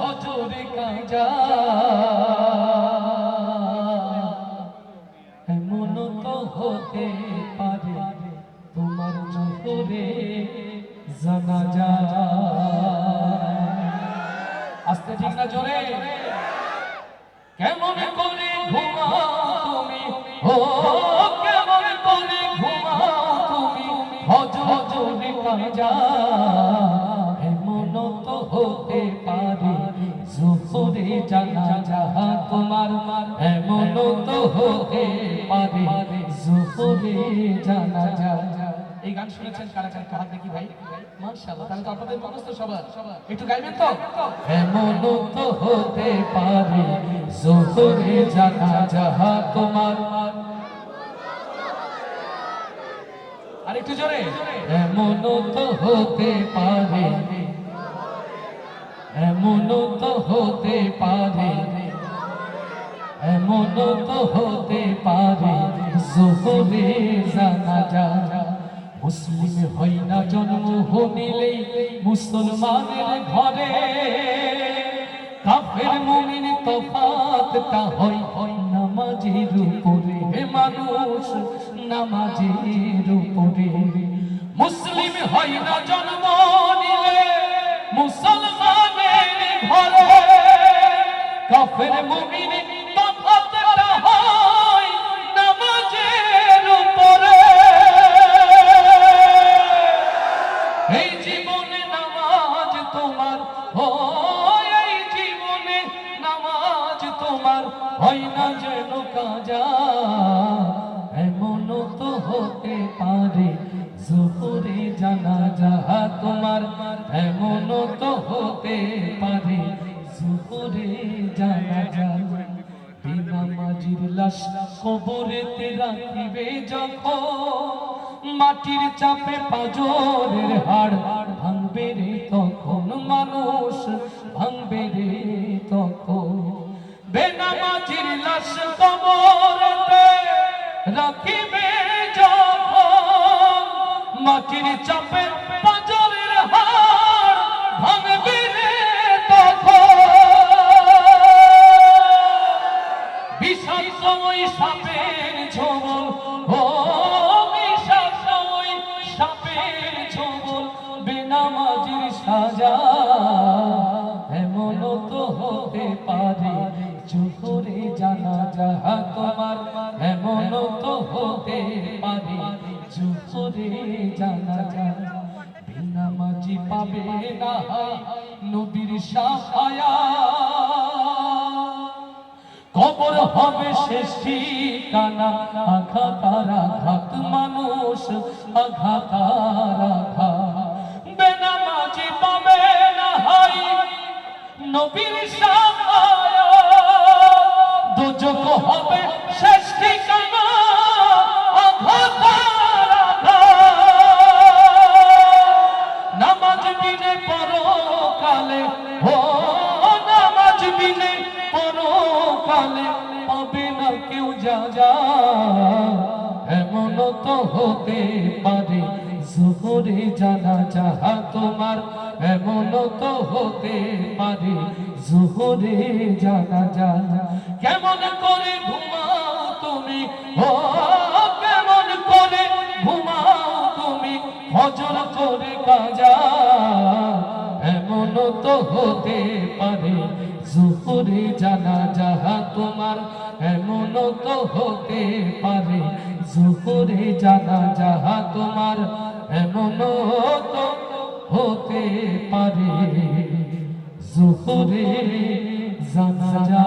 ফজরে কাজা এমন তো হতে পারে তোমার জোহরে জানাজা। আস্তে ঠিক না জোরে? কেমন করে ঘুমাও তুমি, ও কেমন করে ঘুমাও তুমি ফজরে কাজা এমন তো হতে পারে জোহরে জানাজা তোমার, এমন তো হতে পারে জোহরে জানাজা। এই গান শুনেছেন কারা কারা? হাত দেখি ভাই, মাশাআল্লাহ। তাহলে তো আপনাদের মুখস্থ সবার, একটু গাইবেন তো? এমন তো হতে পারে জোহরে জানাজা তোমার, আর একটু জোরে। এমন তো হতে পারে, এমন তো হতে পারে, এমন তো হতে পারে জোহরে জানাজা। মুসলিম হই না জন্ম হইলেই মুসলমানের ঘরে, কাফের মুমিন তফাৎটা হয় নামাজের উপরে। হে মানুষ নামাজের উপরে, মুসলিম হই না জন্ম নিলে মুসলমানের ঘরে, কাফের মুমিন তফাৎটা হয় নামাজের উপরে। এই জীবনে নামাজ তোমার, ও এই জীবনে নামাজ তোমার হয় না যেন কাজা, এমন তো হতে পারে জোহরে জানাজা তোমার, এমন তো হতে পারে জোহরে জানাজা। বেনামাজির লাশ কবরেতে রাখিবে যখন, মাটির চাপে পাঁজরের হাড় ভাঙবে রে তখন, মানুষ ভাঙবে রে তখন। বেনামাজির লাশ কবরেতে রাখিবে যখন, মাটির চাপে পাঁজরের হাড় ভাঙবে রে তখন। বিষাক্ত ওই সাপের ছোবল, ও বিষাক্ত ওই সাপের ছোবল বেনামাজির সাজা, এমন তো হতে পারে জোহরে জানাজা তোমার, এমন তো হতে পারে জোহরে জানাজা। বেনামাজি পাবে না নবীর শাফায়াত, কবর হবে শেষ ঠিকানা, আঘাত আর আঘাত মানুষ আঘাত আর আঘাত। বেনামাজি পাবে না হাই নবীর শাফায়াত, দোজখ হবে শেষ ঠিকানা, আঘাত আর আঘাত। নামাজ বিনে পরকালে, ও নামাজ বিনে পরকালে পাবে না কেউ যা, এমন তো হতে পারে জোহরে জানাজা তোমার, এমন তো হতে পারে জোহরে জানাজা। কেমন করে ঘুমাও তুমি, ও কেমন করে ঘুমাও তুমি ফজর করে কাজা, এমন তো হতে পারে জোহরে জানাজা তোমার, এমন তো হতে পারে জোহরে জানাজা তোমার, এমন তো হতে পারে জোহরে জানাজা।